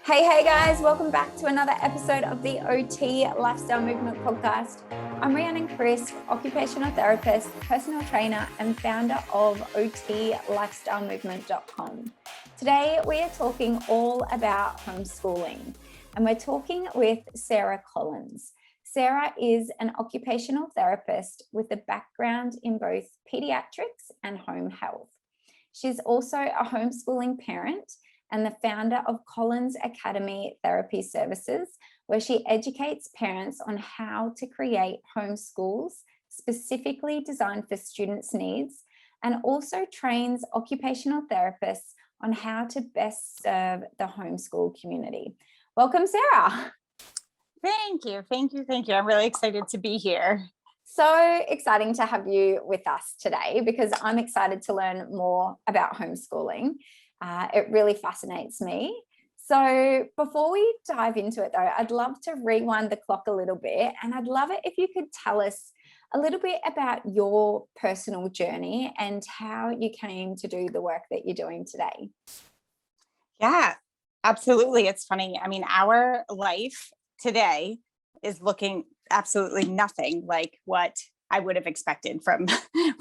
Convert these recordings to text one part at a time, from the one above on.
Hey guys, welcome back to another episode of the OT Lifestyle Movement Podcast. I'm Rhiannon Chris, occupational therapist, personal trainer, and founder of OTLifestyleMovement.com. Today, we are talking all about homeschooling, and we're talking with Sarah Collins. Sarah is an occupational therapist with a background in both pediatrics and home health. She's also a homeschooling parent and the founder of Collins Academy Therapy Services, where she educates parents on how to create homeschools specifically designed for students' needs, and also trains occupational therapists on how to best serve the homeschool community. Welcome, Sarah. Thank you. I'm really excited to be here. So exciting to have you with us today because I'm excited to learn more about homeschooling. It really fascinates me. So before we dive into it though, I'd love to rewind the clock a little bit, and I'd love it if you could tell us a little bit about your personal journey and how you came to do the work that you're doing today. Yeah, absolutely. It's funny. I mean, our life today is looking absolutely nothing like what I would have expected from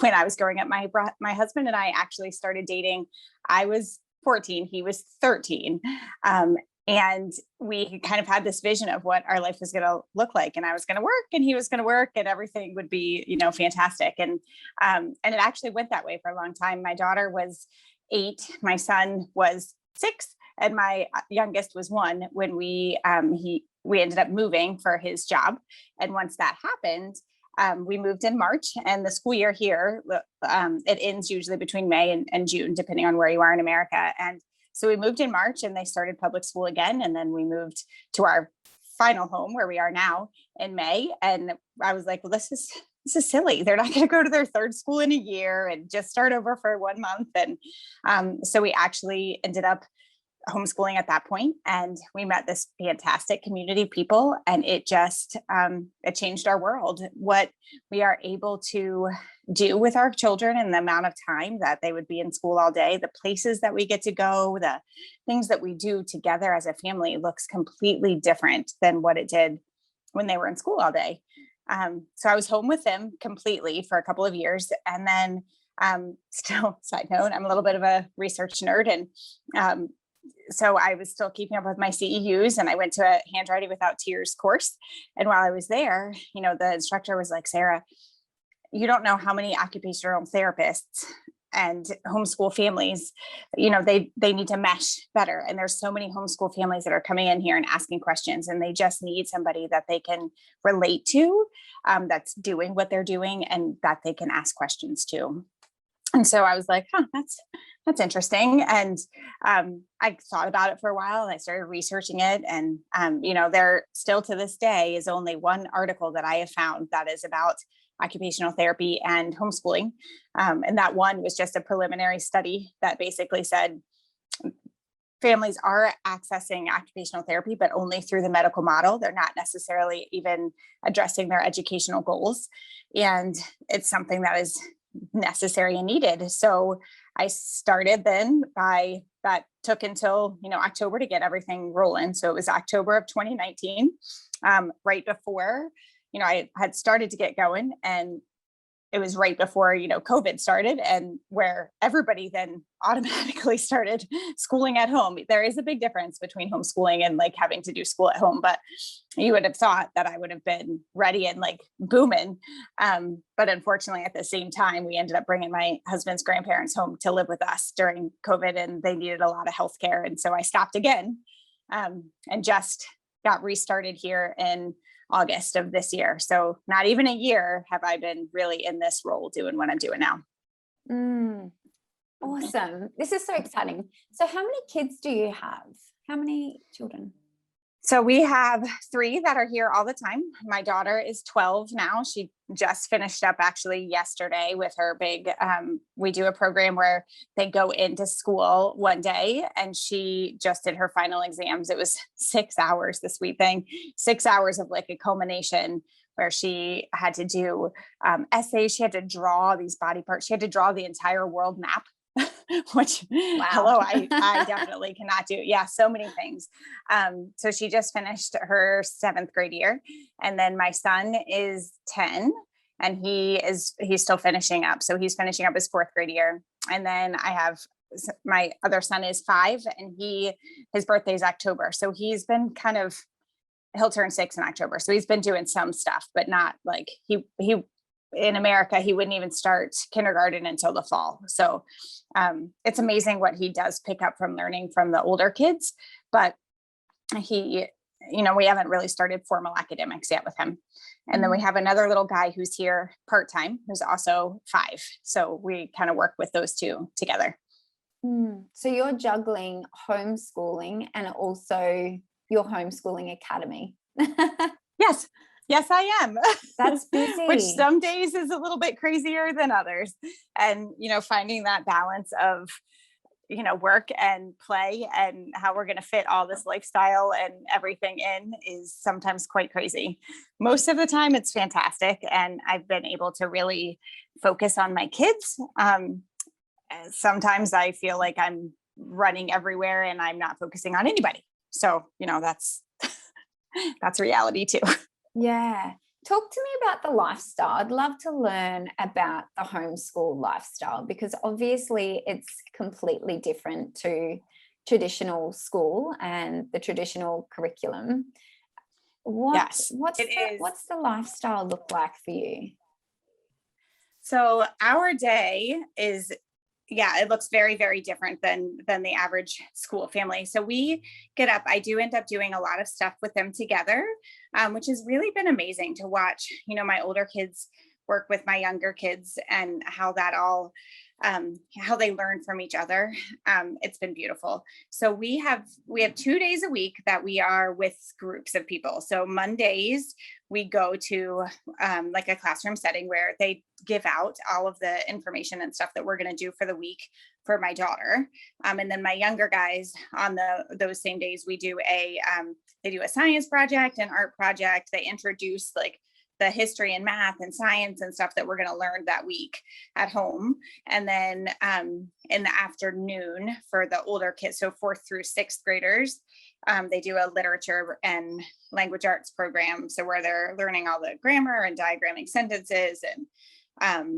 when I was growing up. My husband and I actually started dating. I was 14, he was 13. And we kind of had this vision of what our life was going to look like. And I was going to work and he was going to work and everything would be, fantastic. And it actually went that way for a long time. My daughter was 8, my son was 6, and my youngest was 1 when we ended up moving for his job. And once that happened, we moved in March, and the school year here, it ends usually between May and June, depending on where you are in America. And so we moved in March and they started public school again. And then we moved to our final home where we are now in May. And I was like, well, this is silly. They're not going to go to their third school in a year and just start over for 1 month. And so we actually ended up homeschooling at that point, and we met this fantastic community of people, and it just it changed our world. What we are able to do with our children and the amount of time that they would be in school all day, the places that we get to go, the things that we do together as a family looks completely different than what it did when they were in school all day. So I was home with them completely for a couple of years, and then still, side note, I'm a little bit of a research nerd, and so I was still keeping up with my CEUs, and I went to a handwriting without tears course. And while I was there, the instructor was like, Sarah, you don't know how many occupational therapists and homeschool families, they need to mesh better. And there's so many homeschool families that are coming in here and asking questions, and they just need somebody that they can relate to, that's doing what they're doing and that they can ask questions to. And so I was like, that's interesting. And I thought about it for a while, and I started researching it. And, there still to this day is only one article that I have found that is about occupational therapy and homeschooling. And that one was just a preliminary study that basically said families are accessing occupational therapy, but only through the medical model. They're not necessarily even addressing their educational goals. And it's something that is necessary and needed. So I started then that took until, October to get everything rolling. So it was October of 2019, right before, I had started to get going, and it was right before, COVID started, and where everybody then automatically started schooling at home. There is a big difference between homeschooling and like having to do school at home, but you would have thought that I would have been ready and like booming. But unfortunately, at the same time, we ended up bringing my husband's grandparents home to live with us during COVID, and they needed a lot of healthcare. And so I stopped again, and just got restarted here in August of this year. So not even a year have I been really in this role doing what I'm doing now. Awesome. This is so exciting. So how many kids do you have? How many children? So we have 3 that are here all the time. My daughter is 12 now. She just finished up actually yesterday with her big, we do a program where they go into school one day, and she just did her final exams. It was 6 hours, the sweet thing, 6 hours of like a culmination where she had to do essays. She had to draw these body parts. She had to draw the entire world map which Wow. hello, I definitely cannot do. Yeah, so many things. So she just finished her 7th grade year, and then my son is 10, and he's still finishing up. So he's finishing up his 4th grade year, and then I have my other son is 5, and his birthday is October. So he's been he'll turn 6 in October. So he's been doing some stuff, but not like he in America, he wouldn't even start kindergarten until the fall. So it's amazing what he does pick up from learning from the older kids, but we haven't really started formal academics yet with him. And then we have another little guy who's here part-time, who's also 5. So we kind of work with those two together. So you're juggling homeschooling and also your homeschooling academy. Yes, I am. That's busy. Which some days is a little bit crazier than others. And, finding that balance of, work and play and how we're going to fit all this lifestyle and everything in is sometimes quite crazy. Most of the time it's fantastic. And I've been able to really focus on my kids. Sometimes I feel like I'm running everywhere and I'm not focusing on anybody. So, that's reality too. Yeah. Talk to me about the lifestyle. I'd love to learn about the homeschool lifestyle, because obviously it's completely different to traditional school and the traditional curriculum. What's the lifestyle look like for you? So our day is, it looks very, very different than the average school family. So we get up, I do end up doing a lot of stuff with them together, which has really been amazing to watch, my older kids work with my younger kids and how that all, how they learn from each other. It's been beautiful. So we have 2 days a week that we are with groups of people. So Mondays we go to like a classroom setting where they give out all of the information and stuff that we're going to do for the week for my daughter. And then my younger guys on those same days, they do a science project, an art project. They introduce like the history and math and science and stuff that we're going to learn that week at home. And then in the afternoon for the older kids, so 4th through 6th graders, they do a literature and language arts program. So where they're learning all the grammar and diagramming sentences and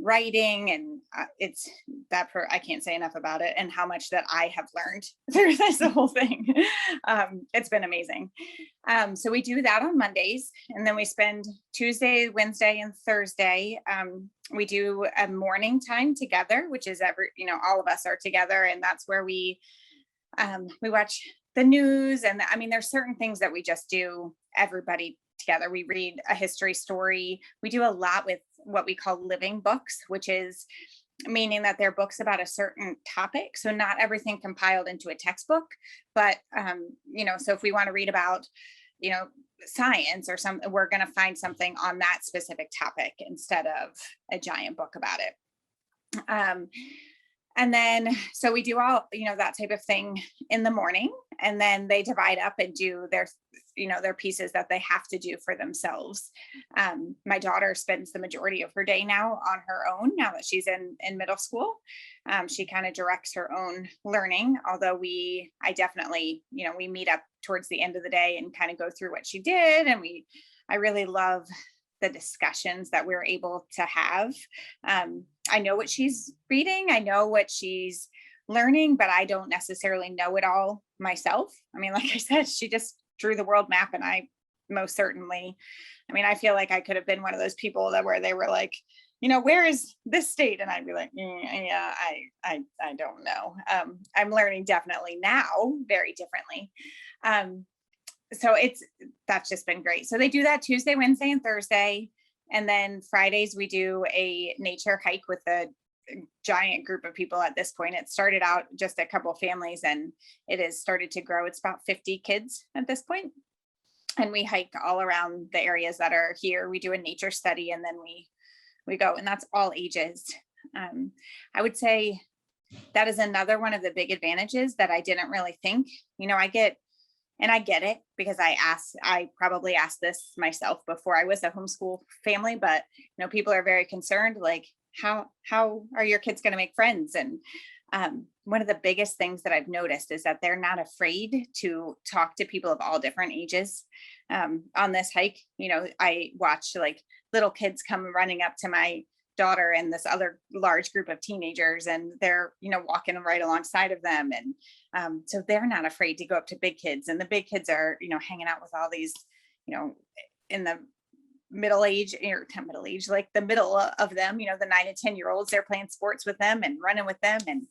writing, and I can't say enough about it and how much that I have learned through this whole thing. It's been amazing. So we do that on Mondays, and then we spend Tuesday, Wednesday, and Thursday. We do a morning time together, which is all of us are together, and that's where we watch the news. And there's certain things that we just do, everybody together. We read a history story. We do a lot with what we call living books, which is meaning that they're books about a certain topic. So not everything compiled into a textbook, but, so if we want to read about, science or something, we're going to find something on that specific topic instead of a giant book about it. And then, so we do all, that type of thing in the morning, and then they divide up and do their pieces that they have to do for themselves. My daughter spends the majority of her day now on her own, now that she's in middle school. She kind of directs her own learning, although I definitely, we meet up towards the end of the day and kind of go through what she did. And I really love the discussions that we're able to have. I know what she's reading, I know what she's learning, but I don't necessarily know it all myself. Like I said, she just drew the world map, and I most certainly, I feel like I could have been one of those people where they were like, where is this state? And I'd be like, yeah, I don't know. I'm learning definitely now very differently. So that's just been great. So they do that Tuesday, Wednesday, and Thursday. And then Fridays we do a nature hike with a giant group of people. At this point, it started out just a couple of families, and it has started to grow. It's about 50 kids at this point. And we hike all around the areas that are here. We do a nature study, and then we go, and that's all ages. I would say that is another one of the big advantages that I didn't really think, I get it, because I probably asked this myself before I was a homeschool family, but people are very concerned, like, how are your kids going to make friends? And one of the biggest things that I've noticed is that they're not afraid to talk to people of all different ages. On this hike, I watched like little kids come running up to my daughter and this other large group of teenagers, and they're, walking right alongside of them. And so they're not afraid to go up to big kids, and the big kids are, hanging out with all these, in the middle age, or not middle age, like the middle of them, the 9 and 10-year-olds, they're playing sports with them and running with them. And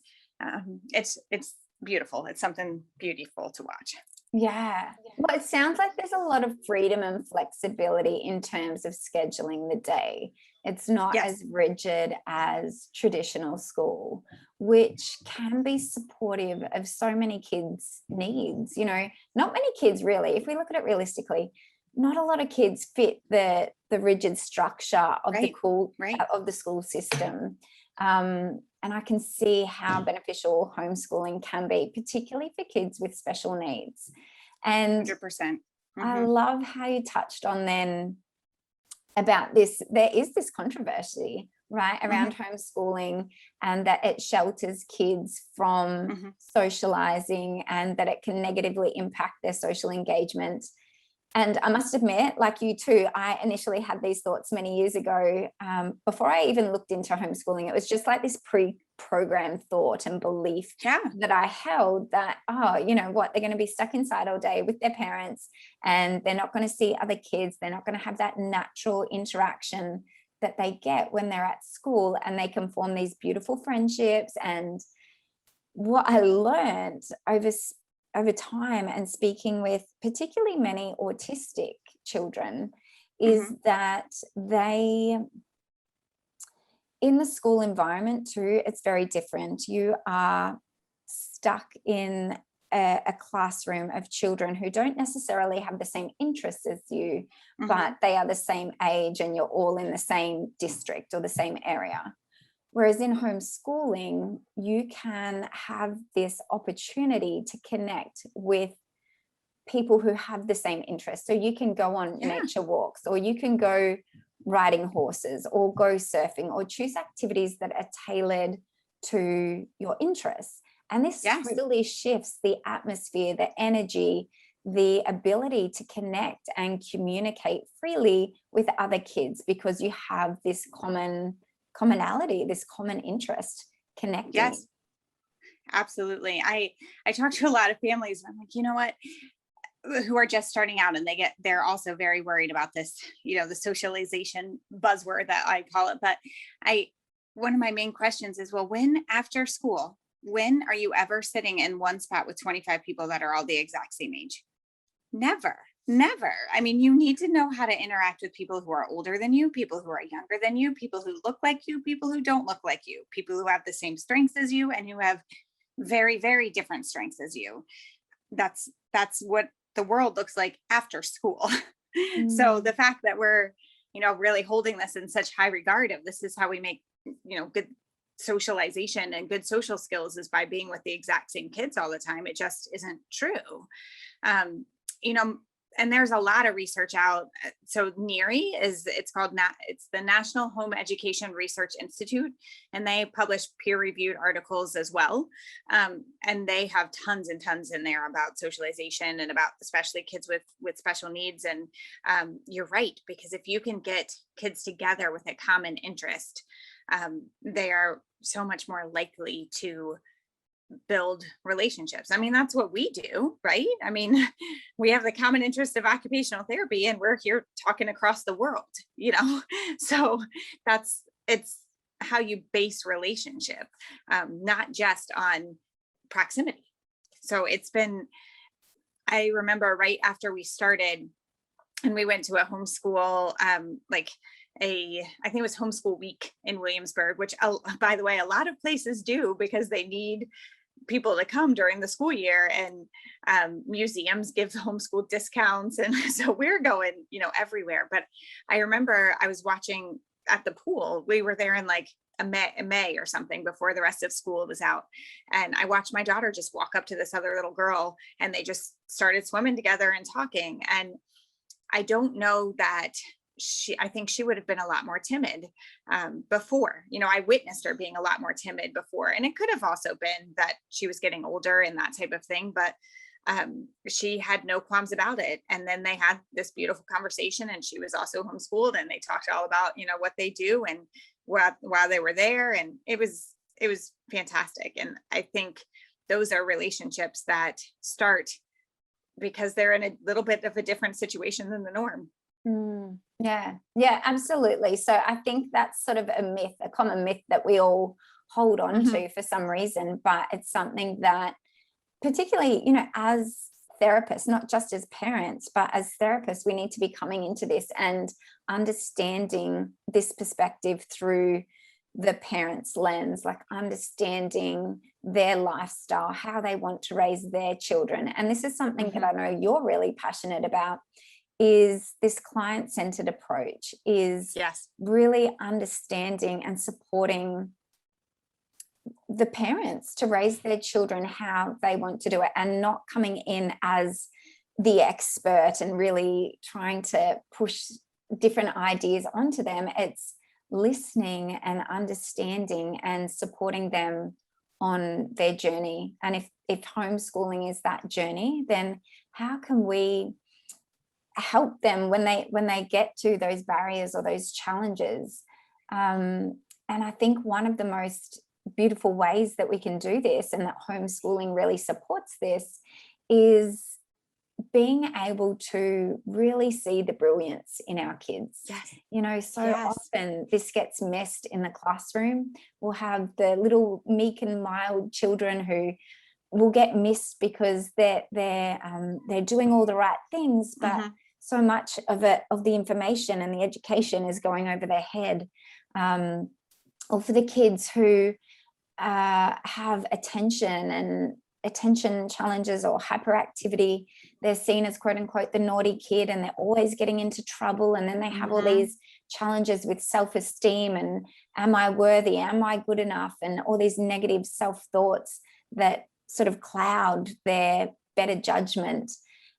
it's beautiful. It's something beautiful to watch. Yeah. Well, it sounds like there's a lot of freedom and flexibility in terms of scheduling the day. It's not Yes. as rigid as traditional school, which can be supportive of so many kids' needs. Not many kids really, if we look at it realistically, not a lot of kids fit the rigid structure of the school system. And I can see how beneficial homeschooling can be, particularly for kids with special needs. And 100%. Mm-hmm. I love how you touched on then about this. There is this controversy, right, around homeschooling, and that it shelters kids from socializing, and that it can negatively impact their social engagement. And I must admit, like you too, I initially had these thoughts many years ago, before I even looked into homeschooling. It was just like this pre-programmed thought and belief that I held that, you know what, they're going to be stuck inside all day with their parents, and they're not going to see other kids. They're not going to have that natural interaction that they get when they're at school, and they can form these beautiful friendships. And what I learned over time and speaking with particularly many autistic children is that they, in the school environment too, it's very different. You are stuck in a classroom of children who don't necessarily have the same interests as you, but they are the same age, and you're all in the same district or the same area. Whereas in homeschooling, you can have this opportunity to connect with people who have the same interests. So you can go on nature walks, or you can go riding horses, or go surfing, or choose activities that are tailored to your interests. And this really shifts the atmosphere, the energy, the ability to connect and communicate freely with other kids, because you have this commonality, this common interest connecting. Yes, absolutely. I talk to a lot of families, and I'm like, you know what, who are just starting out, and they're also very worried about this, the socialization buzzword that I call it. But one of my main questions is, well, when after school, when are you ever sitting in one spot with 25 people that are all the exact same age? Never. I mean, you need to know how to interact with people who are older than you, people who are younger than you, people who look like you, people who don't look like you, people who have the same strengths as you, and who have very, very different strengths as you. That's what the world looks like after school. So the fact that we're, really holding this in such high regard of this is how we make, good socialization and good social skills, is by being with the exact same kids all the time. It just isn't true. And there's a lot of research out. So NERI it's the National Home Education Research Institute, and they publish peer-reviewed articles as well. And they have tons and tons in there about socialization, and about especially kids with special needs. And you're right, because if you can get kids together with a common interest, they are so much more likely to build relationships. I mean, that's what we do, right? I mean, we have the common interest of occupational therapy, and we're here talking across the world, so it's how you base relationship, not just on proximity. So I remember right after we started, and we went to a homeschool, I think it was Homeschool Week in Williamsburg, which, by the way, a lot of places do, because they need people to come during the school year, and museums give homeschool discounts. And so we're going, everywhere. But I remember I was watching at the pool. We were there in like May or something, before the rest of school was out. And I watched my daughter just walk up to this other little girl, and they just started swimming together and talking. And I don't know that I think she would have been a lot more timid before. I witnessed her being a lot more timid before, and it could have also been that she was getting older and that type of thing. But she had no qualms about it. And then they had this beautiful conversation, and she was also homeschooled, and they talked all about, what they do and while they were there. And it was fantastic. And I think those are relationships that start because they're in a little bit of a different situation than the norm. Yeah, absolutely. So I think that's sort of a common myth that we all hold on to for some reason, but it's something that particularly, as therapists, not just as parents, but as therapists, we need to be coming into this and understanding this perspective through the parents' lens, like understanding their lifestyle, how they want to raise their children. And this is something that I know you're really passionate about, is this client-centered approach, is really understanding and supporting the parents to raise their children how they want to do it, and not coming in as the expert and really trying to push different ideas onto them. It's listening and understanding and supporting them on their journey. And if homeschooling is that journey, then how can we help them when they get to those barriers or those challenges? And I think one of the most beautiful ways that we can do this, and that homeschooling really supports this, is being able to really see the brilliance in our kids. Often this gets missed in the classroom. We'll have the little meek and mild children who will get missed because they're doing all the right things, but so much of the information and the education is going over their head. Or for the kids who have attention challenges or hyperactivity, they're seen as quote unquote the naughty kid, and they're always getting into trouble. And then they have all these challenges with self-esteem and am I worthy? Am I good enough? And all these negative self-thoughts that sort of cloud their better judgment.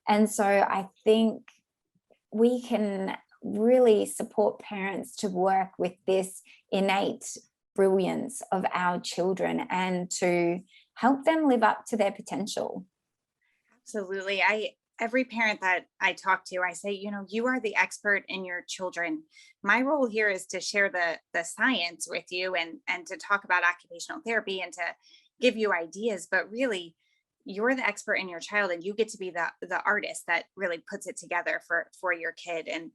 And so I think we can really support parents to work with this innate brilliance of our children and to help them live up to their potential. Absolutely. Every parent that I talk to, I say, you are the expert in your children. My role here is to share the science with you and to talk about occupational therapy and to give you ideas, but really you're the expert in your child, and you get to be the artist that really puts it together for your kid. And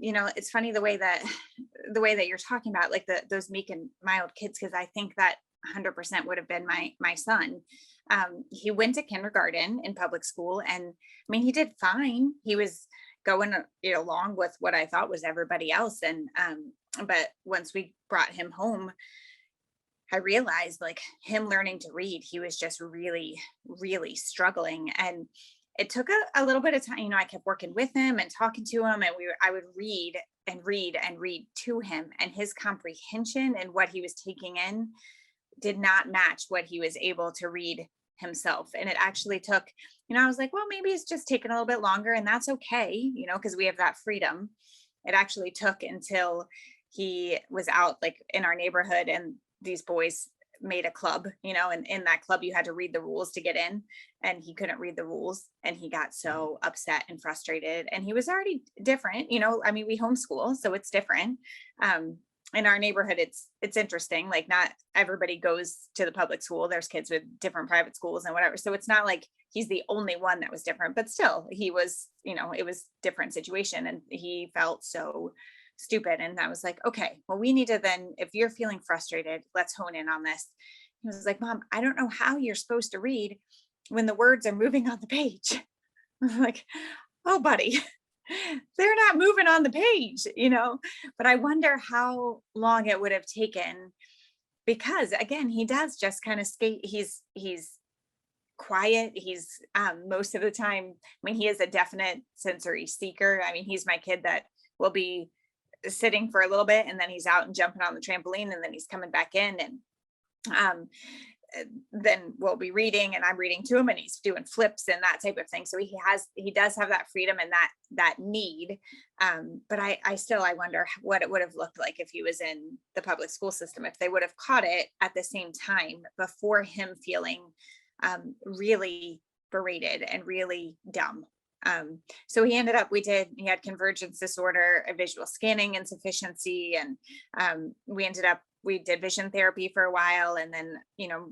it's funny the way that you're talking about, like those meek and mild kids, because I think that 100% would have been my son. He went to kindergarten in public school, and I mean, he did fine. He was going along with what I thought was everybody else. And but once we brought him home, I realized, like, him learning to read, he was just really, really struggling. And it took a little bit of time. I kept working with him and talking to him, and I would read and read and read to him, and his comprehension and what he was taking in did not match what he was able to read himself. And it actually took, I was like, well, maybe it's just taking a little bit longer, and that's okay, because we have that freedom. It actually took until he was out, like, in our neighborhood, and these boys made a club, and in that club you had to read the rules to get in, and he couldn't read the rules, and he got so upset and frustrated. And he was already different, I mean, we homeschool, so it's different. In our neighborhood, it's interesting. Like, not everybody goes to the public school. There's kids with different private schools and whatever. So it's not like he's the only one that was different, but still he was, it was different situation, and he felt so stupid. And I was like, okay, well, we need to then, if you're feeling frustrated, let's hone in on this. He was like, Mom, I don't know how you're supposed to read when the words are moving on the page. I'm like, oh, buddy, they're not moving on the page, but I wonder how long it would have taken, because again, he does just kind of skate. He's quiet. He's most of the time, I mean, he is a definite sensory seeker. I mean, he's my kid that will be sitting for a little bit, and then he's out and jumping on the trampoline, and then he's coming back in. And then we'll be reading and I'm reading to him and he's doing flips and that type of thing. So he does have that freedom and that need. But I wonder what it would have looked like if he was in the public school system, if they would have caught it at the same time before him feeling really berated and really dumb. So he had convergence disorder, a visual scanning insufficiency. And we did vision therapy for a while. And then,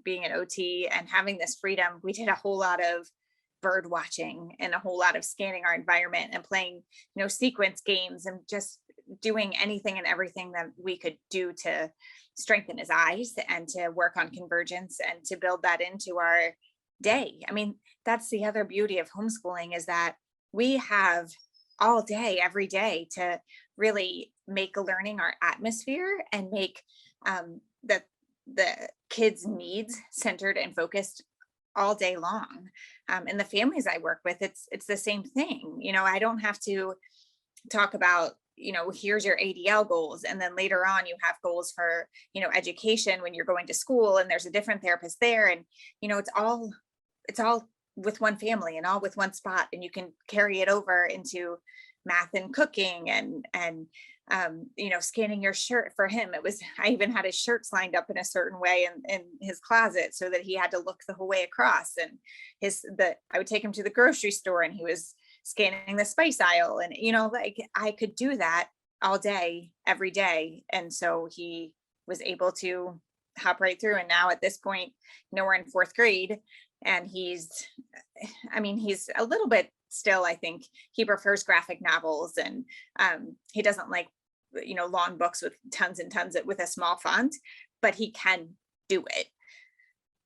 being an OT and having this freedom, we did a whole lot of bird watching and a whole lot of scanning our environment and playing, sequence games and just doing anything and everything that we could do to strengthen his eyes and to work on convergence and to build that into our day. I mean, that's the other beauty of homeschooling, is that we have all day, every day, to really make learning our atmosphere and make the kids' needs centered and focused all day long. And the families I work with, it's the same thing. I don't have to talk about, here's your ADL goals. And then later on you have goals for, education when you're going to school and there's a different therapist there. And, it's all with one family and all with one spot. And you can carry it over into math and cooking and scanning your shirt. For him, I even had his shirts lined up in a certain way in his closet so that he had to look the whole way across. And I would take him to the grocery store and he was scanning the spice aisle. And, I could do that all day, every day. And so he was able to hop right through. And now at this point, we're in 4th grade and he's a little bit still, I think he prefers graphic novels and he doesn't like, long books with tons and tons with a small font, but he can do it.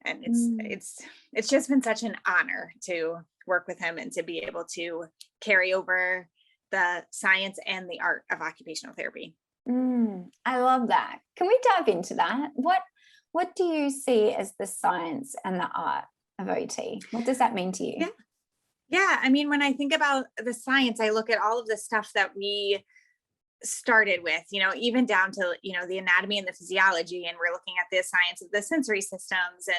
And it's just been such an honor to work with him and to be able to carry over the science and the art of occupational therapy. I love that. Can we dive into that? What do you see as the science and the art of OT? What does that mean to you? Yeah. I mean, when I think about the science, I look at all of the stuff that we started with, even down to, the anatomy and the physiology, and we're looking at the science of the sensory systems.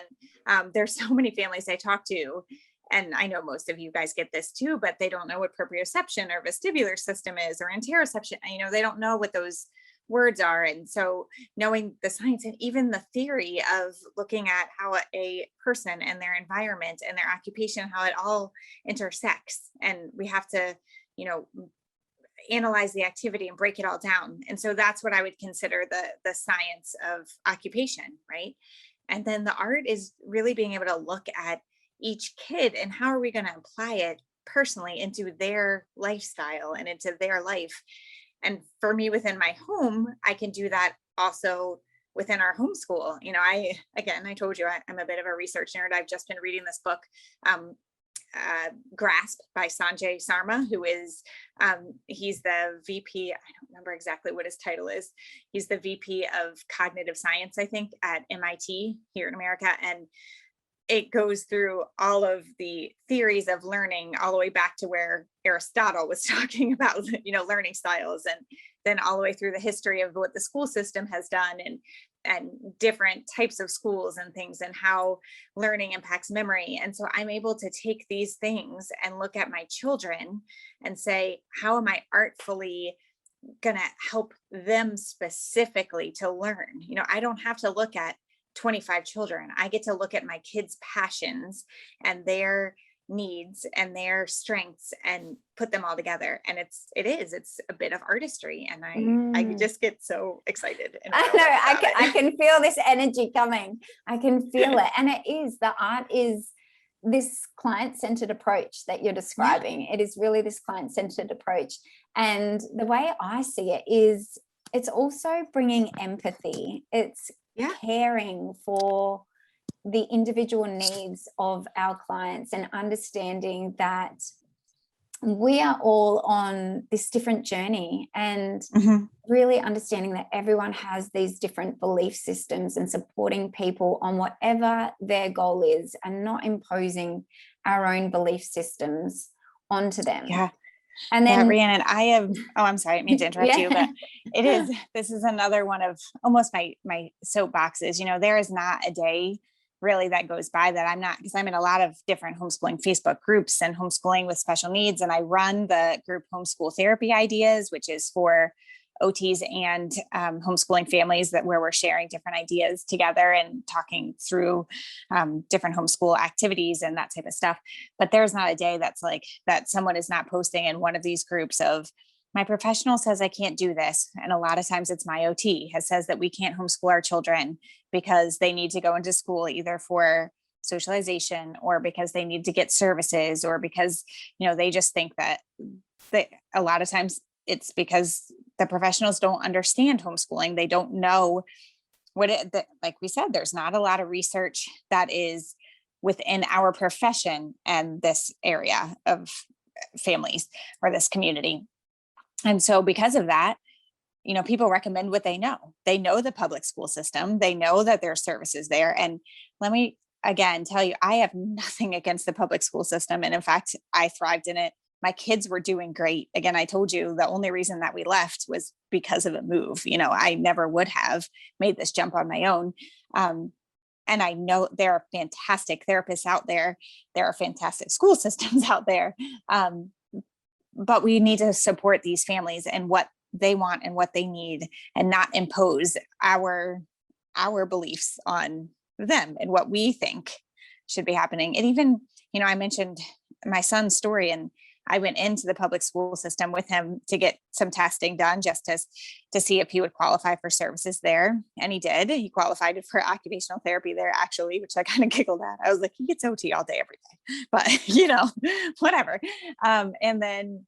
And there's so many families I talk to, and I know most of you guys get this too, but they don't know what proprioception or vestibular system is, or interoception. They don't know what those words are. And so knowing the science and even the theory of looking at how a person and their environment and their occupation, how it all intersects, and we have to, analyze the activity and break it all down. And so that's what I would consider the science of occupation, right? And then the art is really being able to look at each kid and how are we going to apply it personally into their lifestyle and into their life. And for me, within my home, I can do that also within our homeschool. I told you I'm a bit of a research nerd. I've just been reading this book, Grasp by Sanjay Sarma, who is, he's the VP. I don't remember exactly what his title is. He's the VP of cognitive science, I think, at MIT here in America. And it goes through all of the theories of learning all the way back to where Aristotle was talking about, learning styles, and then all the way through the history of what the school system has done and different types of schools and things and how learning impacts memory. And so I'm able to take these things and look at my children and say, how am I artfully going to help them specifically to learn? I don't have to look at 25 children. I get to look at my kids' passions and their needs and their strengths and put them all together. And it's a bit of artistry. And I just get so excited. I can feel this energy coming. I can feel it. And the art is this client-centered approach that you're describing. It is really this client-centered approach. And the way I see it is it's also bringing empathy. It's caring for the individual needs of our clients and understanding that we are all on this different journey, and really understanding that everyone has these different belief systems and supporting people on whatever their goal is and not imposing our own belief systems onto them. Yeah. And then Rhiannon, I'm sorry, I didn't mean to interrupt you, but this is another one of almost my soapboxes. There is not a day really that goes by that I'm not, because I'm in a lot of different homeschooling Facebook groups and homeschooling with special needs. And I run the group Homeschool Therapy Ideas, which is for OTs and homeschooling families, that where we're sharing different ideas together and talking through different homeschool activities and that type of stuff. But there's not a day that's like that someone is not posting in one of these groups of, my professional says I can't do this. And a lot of times it's my OT has says that we can't homeschool our children because they need to go into school either for socialization or because they need to get services, or because, they just think that a lot of times it's because the professionals don't understand homeschooling. They don't know like we said, there's not a lot of research that is within our profession and this area of families or this community. And so because of that, people recommend what they know. They know the public school system. They know that there are services there. And let me again tell you, I have nothing against the public school system. And in fact, I thrived in it. My kids were doing great. Again, I told you the only reason that we left was because of a move. I never would have made this jump on my own. And I know there are fantastic therapists out there. There are fantastic school systems out there. But we need to support these families and what they want and what they need, and not impose our beliefs on them and what we think should be happening. And even, I mentioned my son's story, and I went into the public school system with him to get some testing done just to see if he would qualify for services there. And he did. He qualified for occupational therapy there, actually, which I kind of giggled at. I was like, he gets OT all day, every day, but whatever. And then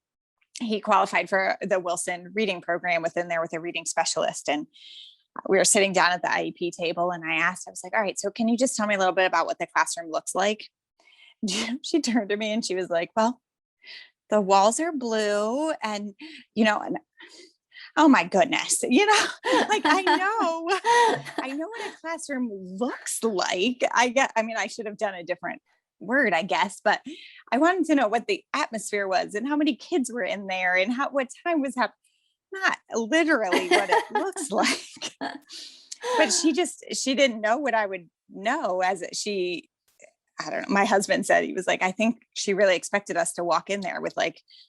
he qualified for the Wilson reading program within there with a reading specialist. And we were sitting down at the IEP table, and I was like, all right, so can you just tell me a little bit about what the classroom looks like? She turned to me and she was like, well, the walls are blue and, and oh my goodness, like I know what a classroom looks like. I should have done a different word, I guess, but I wanted to know what the atmosphere was and how many kids were in there and what time was happening. Not literally what it looks like, but she didn't know what I would know I don't know. My husband said, he was like, I think she really expected us to walk in there with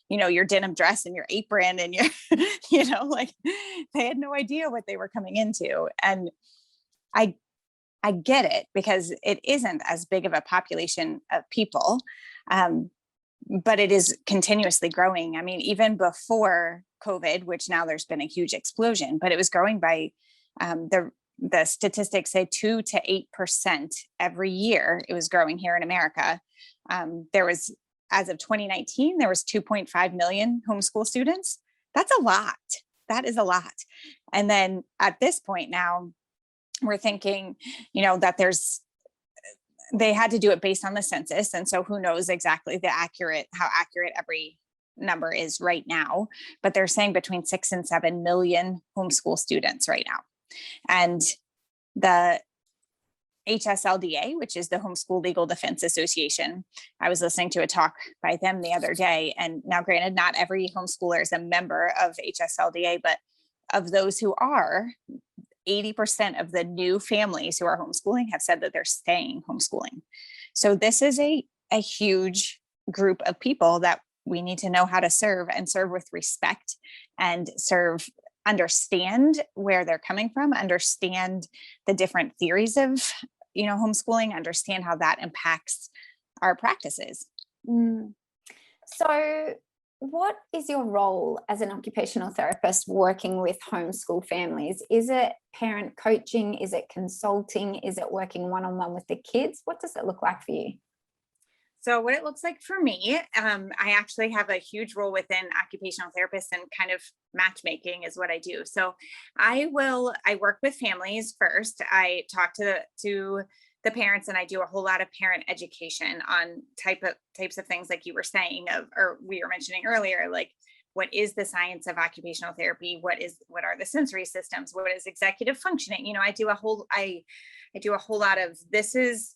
your denim dress and your apron and your, like they had no idea what they were coming into. And I get it, because it isn't as big of a population of people, but it is continuously growing. I mean, even before COVID, which now there's been a huge explosion, but it was growing by the statistics say 2 to 8% every year. It was growing here in America. There was, as of 2019, there was 2.5 million homeschool students. That's a lot. That is a lot. And then at this point now, we're thinking, that they had to do it based on the census. And so who knows exactly how accurate every number is right now, but they're saying between 6 and 7 million homeschool students right now. And the HSLDA, which is the Homeschool Legal Defense Association, I was listening to a talk by them the other day. And now granted, not every homeschooler is a member of HSLDA, but of those who are, 80% of the new families who are homeschooling have said that they're staying homeschooling. So this is a huge group of people that we need to know how to serve, and serve with respect, and understand where they're coming from, understand the different theories of, homeschooling, understand how that impacts our practices. So what is your role as an occupational therapist working with homeschool families? Is it parent coaching? Is it consulting? Is it working one-on-one with the kids? What does it look like for you? So what it looks like for me, I actually have a huge role within occupational therapists, and kind of matchmaking is what I do. So I work with families first. I talk to the parents, and I do a whole lot of parent education on types of things like you were saying, or we were mentioning earlier, like what is the science of occupational therapy? What are the sensory systems? What is executive functioning? I do a whole lot of, this is,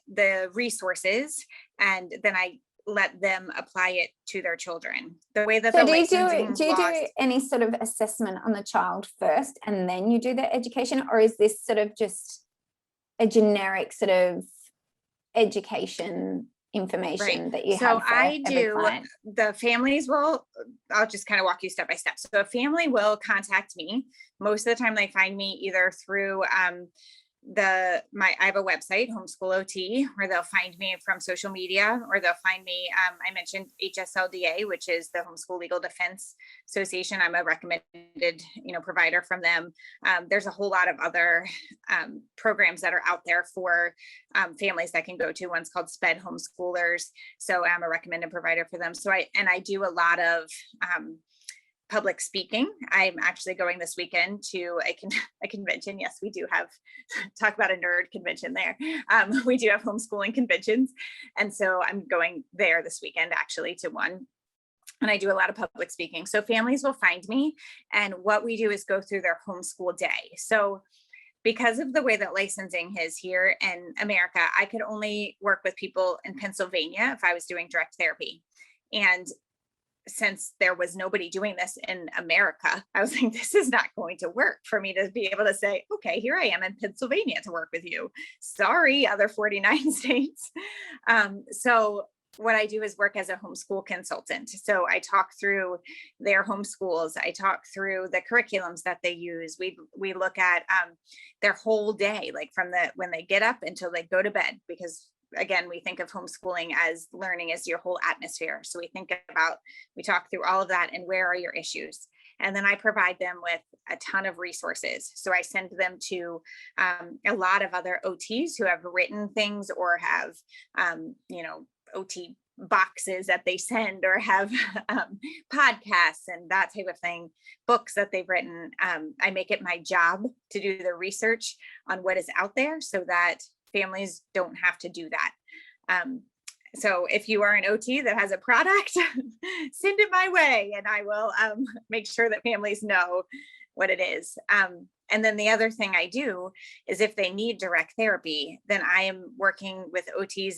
the resources, and then I let them apply it to their children. The way that do you do any sort of assessment on the child first and then you do the education, or is this sort of just a generic sort of education information that you So have for I every do, client? the families will, I'll just kind of walk you step by step. So a family will contact me. Most of the time they find me either through I have a website, Homeschool OT, where they'll find me from social media, or they'll find me. I mentioned HSLDA, which is the Homeschool Legal Defense Association. I'm a recommended, provider from them. There's a whole lot of other programs that are out there for families that can go to. One's called SPED Homeschoolers. So I'm a recommended provider for them. So I do a lot of public speaking. I'm actually going this weekend to a convention. Yes, we do have, talk about a nerd convention there. We do have homeschooling conventions. And so I'm going there this weekend actually to one. And I do a lot of public speaking. So families will find me, and what we do is go through their homeschool day. So because of the way that licensing is here in America, I could only work with people in Pennsylvania if I was doing direct therapy. And since there was nobody doing this in America, I was like, this is not going to work for me to be able to say, okay, here I am in Pennsylvania to work with you. Sorry, other 49 states. So what I do is work as a homeschool consultant. So I talk through their homeschools. I talk through the curriculums that they use. We look at their whole day, like from when they get up until they go to bed, because again, we think of homeschooling as learning as your whole atmosphere. So we talk through all of that and where are your issues. And then I provide them with a ton of resources. So I send them to a lot of other OTs who have written things or have, OT boxes that they send, or have podcasts and that type of thing, books that they've written. I make it my job to do the research on what is out there so that families don't have to do that. So if you are an OT that has a product, send it my way and I will make sure that families know what it is. And then the other thing I do is if they need direct therapy, then I am working with OTs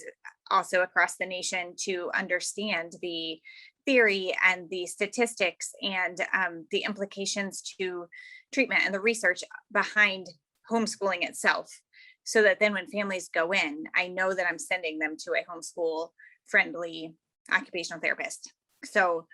also across the nation to understand the theory and the statistics and the implications to treatment and the research behind homeschooling itself. So that then when families go in, I know that I'm sending them to a homeschool friendly occupational therapist. So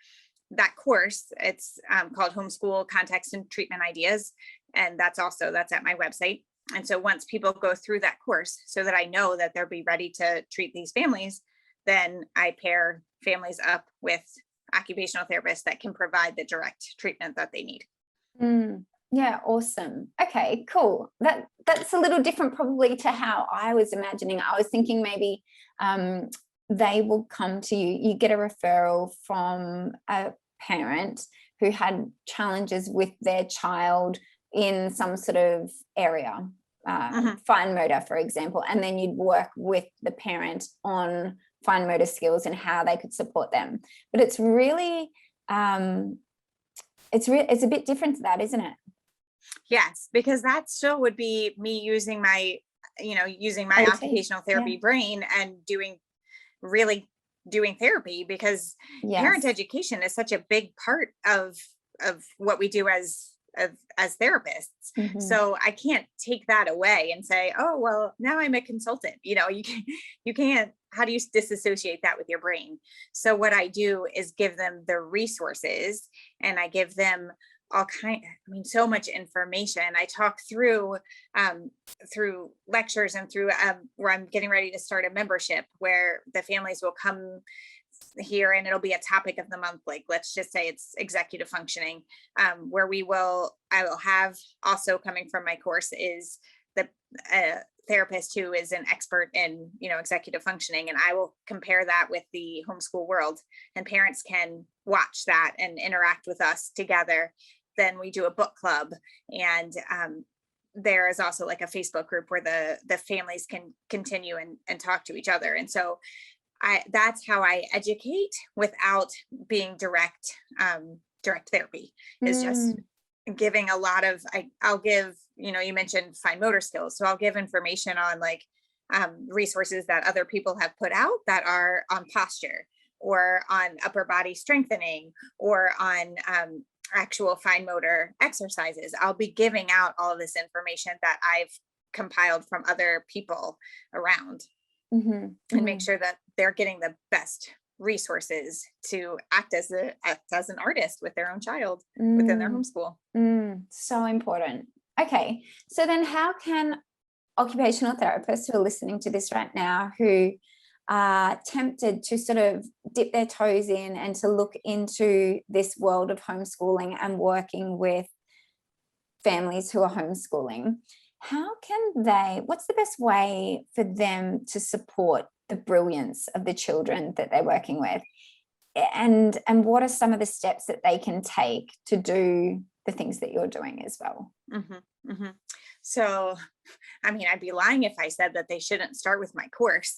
that course, it's called Homeschool Context and Treatment Ideas. And that's at my website. And so once people go through that course, so that I know that they'll be ready to treat these families, then I pair families up with occupational therapists that can provide the direct treatment that they need. Yeah, awesome. Okay, cool. That's a little different probably to how I was imagining. I was thinking maybe they will come to you, you get a referral from a parent who had challenges with their child in some sort of area, fine motor, for example, and then you'd work with the parent on fine motor skills and how they could support them. But it's really, it's a bit different to that, isn't it? Yes, because that still would be me using my OT, occupational therapy brain and doing therapy, because parent education is such a big part of what we do as therapists. So I can't take that away and say, oh, well, now I'm a consultant. You can't, how do you disassociate that with your brain? So what I do is give them the resources, and I give them so much information. I talk through lectures and through where I'm getting ready to start a membership where the families will come here and it'll be a topic of the month. Like, let's just say it's executive functioning, where I will have also coming from my course is the therapist who is an expert in, executive functioning. And I will compare that with the homeschool world, and parents can watch that and interact with us together. Then we do a book club, and there is also like a Facebook group where the families can continue and talk to each other. And so that's how I educate without being direct therapy, is just giving a lot of, I'll give, you mentioned fine motor skills. So I'll give information on resources that other people have put out that are on posture or on upper body strengthening or on actual fine motor exercises. I'll be giving out all of this information that I've compiled from other people around, Mm-hmm. and make sure that they're getting the best resources to act as an artist with their own child within their homeschool. So important. Okay. So then how can occupational therapists who are listening to this right now, who are tempted to sort of dip their toes in and to look into this world of homeschooling and working with families who are homeschooling, what's the best way for them to support the brilliance of the children that they're working with? And what are some of the steps that they can take to do the things that you're doing as well? So, I mean, I'd be lying if I said that they shouldn't start with my course,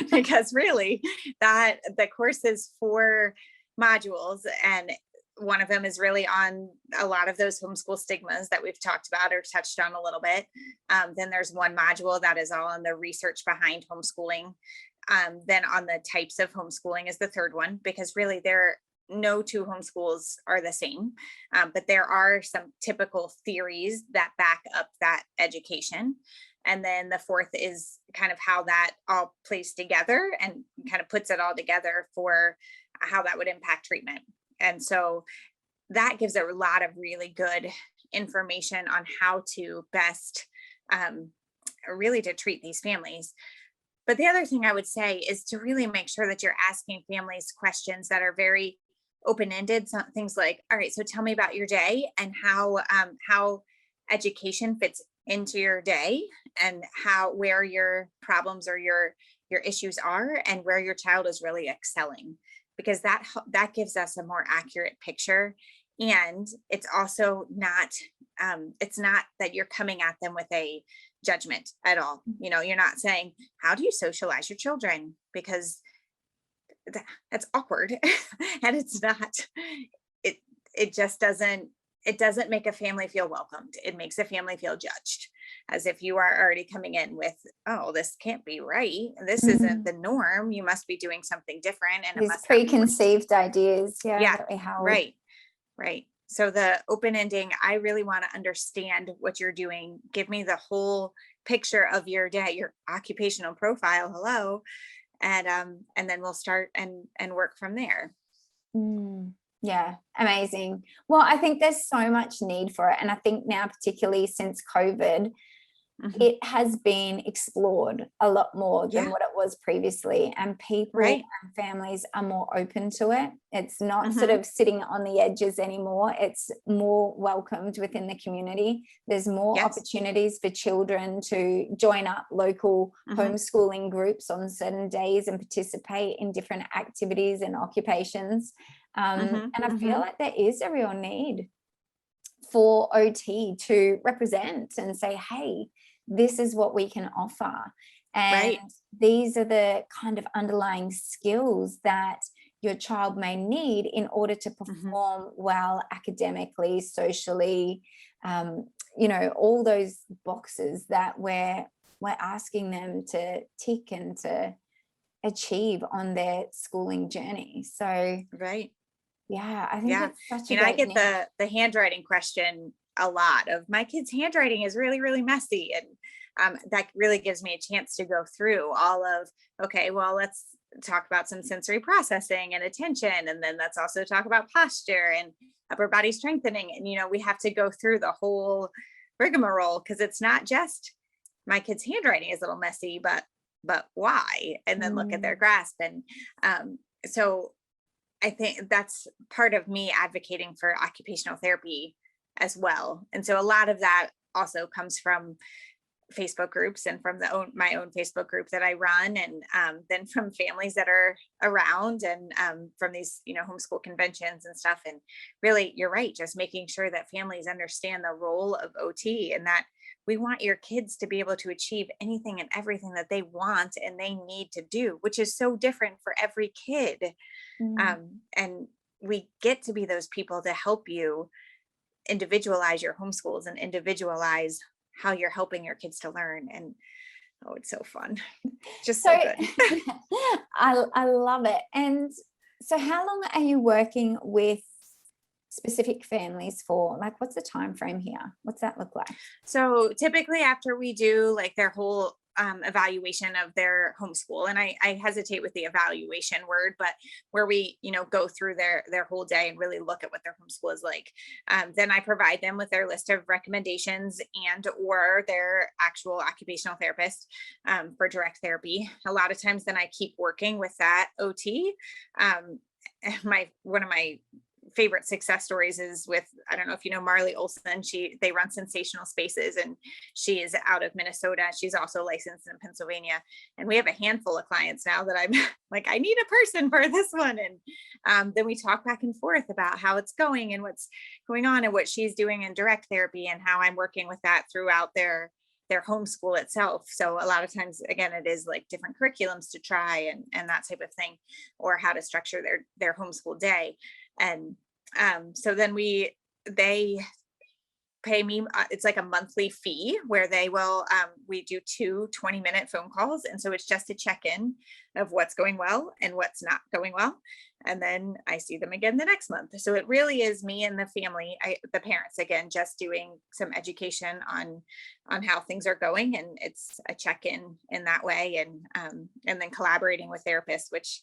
because really that the course is 4 modules, and one of them is really on a lot of those homeschool stigmas that we've talked about or touched on a little bit. Then there's one module that is all on the research behind homeschooling. Then on the types of homeschooling is the 3rd one, because really no 2 homeschools are the same, but there are some typical theories that back up that education. And then the 4th is kind of how that all plays together and kind of puts it all together for how that would impact treatment. And so that gives a lot of really good information on how to best really to treat these families. But the other thing I would say is to really make sure that you're asking families questions that are very open-ended. So things like, all right, so tell me about your day and how education fits into your day, and where your problems or your issues are, and where your child is really excelling, because that gives us a more accurate picture. And it's also not it's not that you're coming at them with a judgment at all. You're not saying, how do you socialize your children? Because that's awkward. And it's not, it just doesn't make a family feel welcomed. It makes a family feel judged, as if you are already coming in with, oh, this can't be right. This isn't the norm. You must be doing something different. And these preconceived ideas. Yeah. That we held. Right. So the open ending, I really want to understand what you're doing. Give me the whole picture of your day, your occupational profile. Hello. And then we'll start and work from there. Yeah, amazing. Well, I think there's so much need for it. And I think now, particularly since COVID, it has been explored a lot more than what it was previously. And people and families are more open to it. It's not sort of sitting on the edges anymore. It's more welcomed within the community. There's more opportunities for children to join up local homeschooling groups on certain days and participate in different activities and occupations. And I feel like there is a real need for OT to represent and say, hey, this is what we can offer. And these are the kind of underlying skills that your child may need in order to perform well academically, socially, all those boxes that we're asking them to tick and to achieve on their schooling journey. So yeah, I think it's such a great I get the handwriting question a lot. Of my kid's handwriting is really, really messy, and that really gives me a chance to go through all of, okay, well, let's talk about some sensory processing and attention, and then let's also talk about posture and upper body strengthening. And we have to go through the whole rigmarole, because it's not just my kid's handwriting is a little messy, but why? And then look at their grasp. And so I think that's part of me advocating for occupational therapy as well. And so a lot of that also comes from Facebook groups and from my own Facebook group that I run, and then from families that are around, and from these homeschool conventions and stuff. And really, you're right, just making sure that families understand the role of OT, and that we want your kids to be able to achieve anything and everything that they want and they need to do, which is so different for every kid. And we get to be those people to help you individualize your homeschools and individualize how you're helping your kids to learn. And it's so fun. Just so good. I love it. And so how long are you working with specific families for? Like, what's the time frame here? What's that look like? So typically after we do like their whole evaluation of their homeschool, and I hesitate with the evaluation word, but where we, go through their whole day and really look at what their homeschool is like, then I provide them with their list of recommendations and or their actual occupational therapist for direct therapy. A lot of times then I keep working with that OT. One of my favorite success stories is with, I don't know if you know Marley Olson. They run Sensational Spaces, and she is out of Minnesota. She's also licensed in Pennsylvania, and we have a handful of clients now that I'm like, I need a person for this one. And then we talk back and forth about how it's going and what's going on and what she's doing in direct therapy and how I'm working with that throughout their homeschool itself. So a lot of times, again, it is like different curriculums to try and that type of thing, or how to structure their homeschool day. And so then they pay me, it's like a monthly fee where they will, we do 2 20-minute phone calls. And so it's just a check-in of what's going well and what's not going well. And then I see them again the next month. So it really is me and the family, the parents, again, just doing some education on how things are going. And it's a check-in in that way. And then collaborating with therapists, which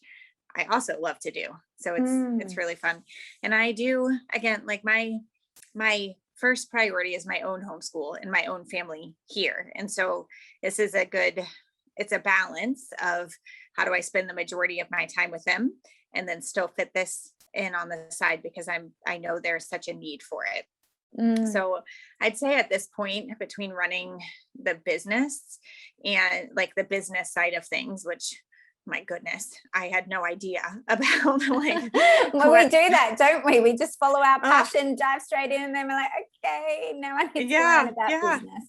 I also love to do. So it's really fun. And I do, again, like my first priority is my own homeschool and my own family here. And so this is it's a balance of how do I spend the majority of my time with them and then still fit this in on the side because I know there's such a need for it. So I'd say at this point, between running the business and like the business side of things, which, my goodness, I had no idea about. Like, well, we do that, don't we? We just follow our passion, dive straight in, and then we're like, okay, now I need to learn about business.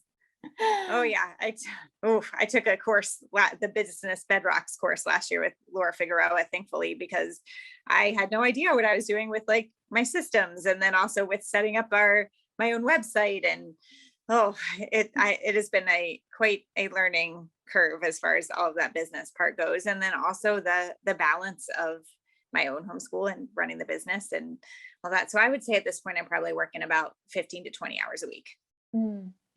Oh yeah, I took a course, the Business Bedrocks course last year with Laura Figueroa, thankfully, because I had no idea what I was doing with like my systems, and then also with setting up my own website. And it has been quite a learning curve as far as all of that business part goes. And then also the balance of my own homeschool and running the business and all that. So I would say at this point, I'm probably working about 15 to 20 hours a week.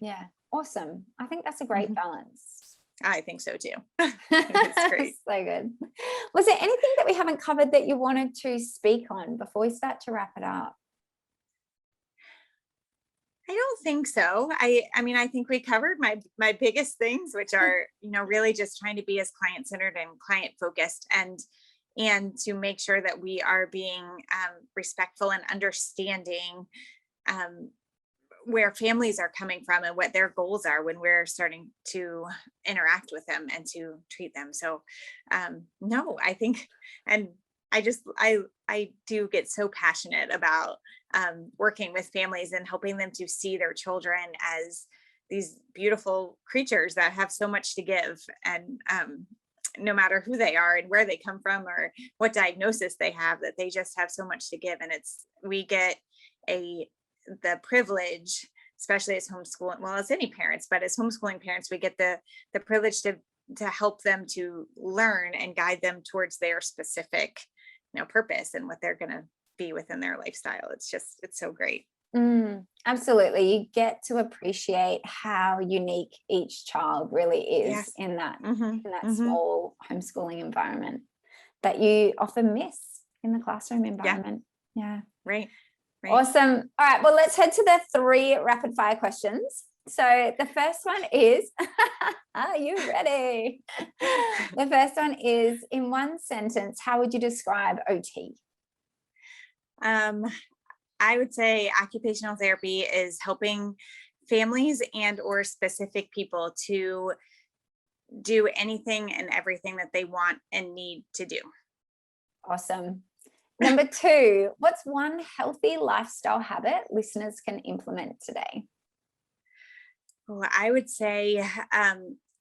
Yeah. Awesome. I think that's a great balance. I think so too. It's great. So good. Was there anything that we haven't covered that you wanted to speak on before we start to wrap it up? I don't think so. I mean, I think we covered my biggest things, which are, really just trying to be as client-centered and client-focused and to make sure that we are being respectful and understanding where families are coming from and what their goals are when we're starting to interact with them and to treat them. So no, I think, and I do get so passionate about working with families and helping them to see their children as these beautiful creatures that have so much to give. And no matter who they are and where they come from or what diagnosis they have, that they just have so much to give. And we get the privilege, especially as homeschooling, well, as any parents, but as homeschooling parents, we get the privilege to help them to learn and guide them towards their specific, purpose and what they're going to be within their lifestyle. It's so great. Absolutely. You get to appreciate how unique each child really is in that small homeschooling environment that you often miss in the classroom environment. Yeah. Right. Awesome. All right. Well, let's head to the 3 rapid fire questions. So the first one is, are you ready? The first one is, in one sentence, how would you describe OT? I would say occupational therapy is helping families and or specific people to do anything and everything that they want and need to do. Awesome. Number 2, what's one healthy lifestyle habit listeners can implement today? Well, I would say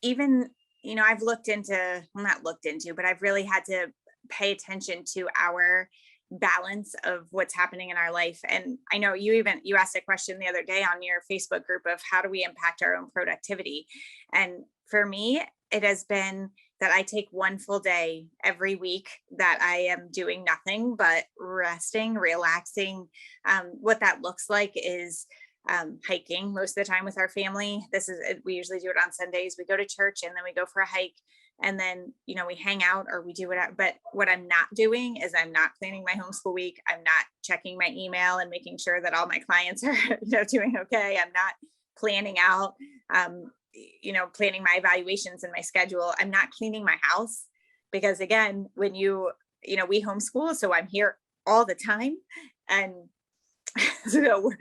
even, I've but I've really had to pay attention to our balance of what's happening in our life. And I know you asked a question the other day on your Facebook group of how do we impact our own productivity? And for me, it has been that I take one full day every week that I am doing nothing but resting, relaxing. What that looks like is hiking most of the time with our family. We usually do it on Sundays. We go to church and then we go for a hike, and then, we hang out or we do whatever. But what I'm not doing is I'm not planning my homeschool week. I'm not checking my email and making sure that all my clients are, doing okay. I'm not planning out, planning my evaluations and my schedule. I'm not cleaning my house because, again, when we homeschool, so I'm here all the time. And so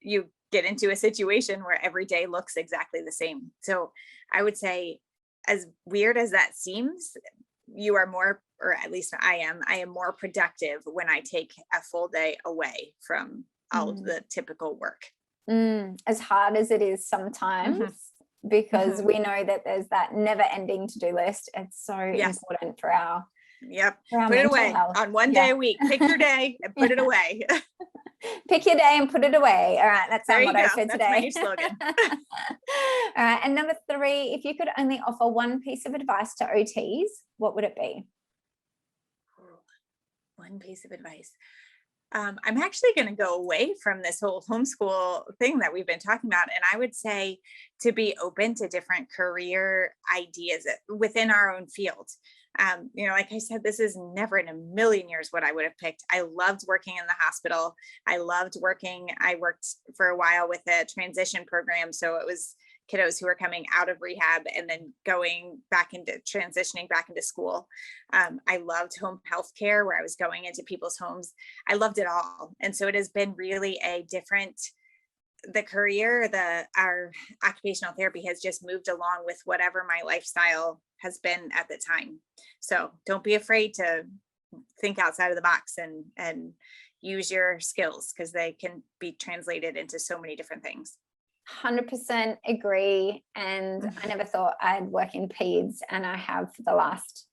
you get into a situation where every day looks exactly the same. So I would say, as weird as that seems, you are more, or at least I am more productive when I take a full day away from all of the typical work. As hard as it is sometimes, because we know that there's that never ending to-do list. It's so important for our put it away health. On one day a week. Pick your day and put it away. Pick your day and put it away. All right, that's our motto for today. That's my new slogan. All right, and number 3, if you could only offer one piece of advice to OTs, what would it be? One piece of advice. I'm actually going to go away from this whole homeschool thing that we've been talking about. And I would say to be open to different career ideas within our own field. Like I said, this is never in a million years what I would have picked. I loved working in the hospital. I worked for a while with a transition program. So it was kiddos who were coming out of rehab and then transitioning back into school. I loved home health care, where I was going into people's homes. I loved it all. And so it has been really our occupational therapy has just moved along with whatever my lifestyle has been at the time. So don't be afraid to think outside of the box and use your skills, because they can be translated into so many different things. 100% agree. And I never thought I'd work in peds, and I have for the last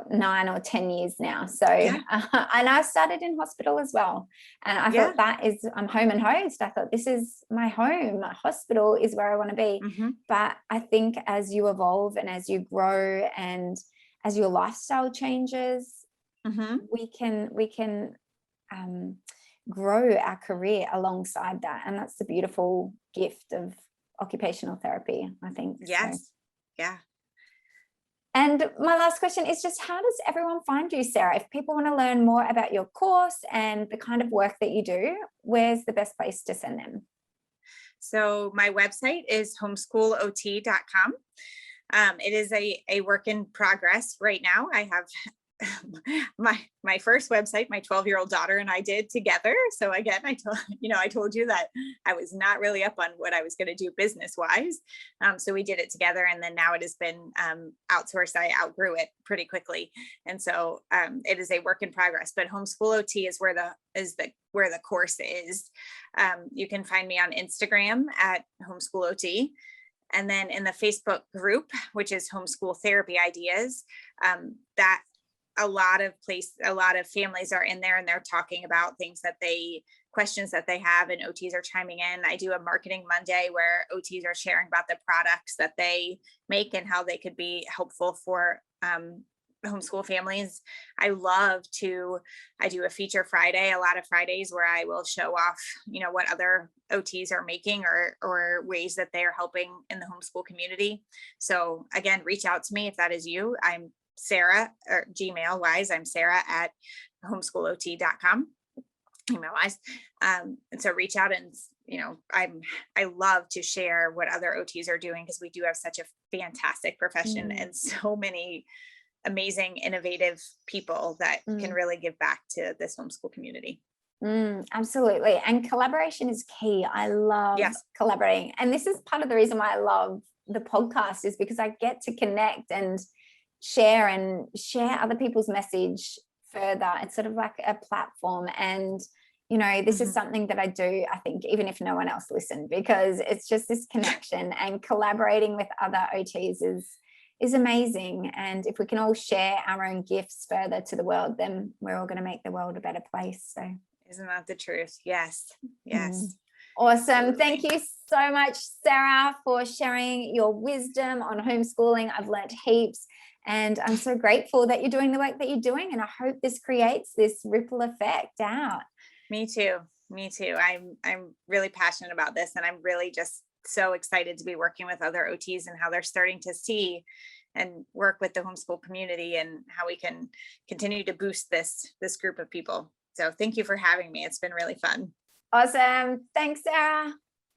9 or 10 years now. So and I started in hospital as well, and I thought I'm home and host. I thought, this is my home. Hospital is where I want to be. But I think as you evolve and as you grow and as your lifestyle changes, we can grow our career alongside that. And that's the beautiful gift of occupational therapy, I think. Yes. So. Yeah. And my last question is just, how does everyone find you, Sarah? If people want to learn more about your course and the kind of work that you do, where's the best place to send them? So my website is homeschoolot.com. It is a work in progress right now. I have my first website, my 12-year-old daughter and I did together. So again, I told you that I was not really up on what I was going to do business wise. So we did it together, and then now it has been outsourced. I outgrew it pretty quickly, and so it is a work in progress. But Homeschool OT is where the course is. You can find me on Instagram at Homeschool OT. And then in the Facebook group, which is Homeschool Therapy Ideas, that a lot of families are in there, and they're talking about questions that they have, and OTs are chiming in. I do a marketing Monday where OTs are sharing about the products that they make and how they could be helpful for homeschool families. I do a feature Friday, a lot of Fridays, where I will show off, what other OTs are making or ways that they are helping in the homeschool community. So again, reach out to me if that is you. I'm Sarah, or Gmail wise, I'm Sarah at homeschoolot.com, email wise. And so reach out, and I love to share what other OTs are doing, because we do have such a fantastic profession and so many amazing, innovative people that can really give back to this homeschool community. Absolutely. And collaboration is key. I love collaborating. And this is part of the reason why I love the podcast, is because I get to connect and share other people's message further. It's sort of like a platform. And, this is something that I do, I think, even if no one else listened, because it's just this connection, and collaborating with other OTs is amazing. And if we can all share our own gifts further to the world, then we're all going to make the world a better place. So isn't that the truth? Yes. Awesome. Thank you so much, Sarah, for sharing your wisdom on homeschooling. I've learned heaps, and I'm so grateful that you're doing the work that you're doing. And I hope this creates this ripple effect out. Me too. Me too. I'm really passionate about this, and I'm really just so excited to be working with other OTs and how they're starting to see and work with the homeschool community and how we can continue to boost this group of people. So thank you for having me. It's been really fun. Awesome. Thanks, Sarah.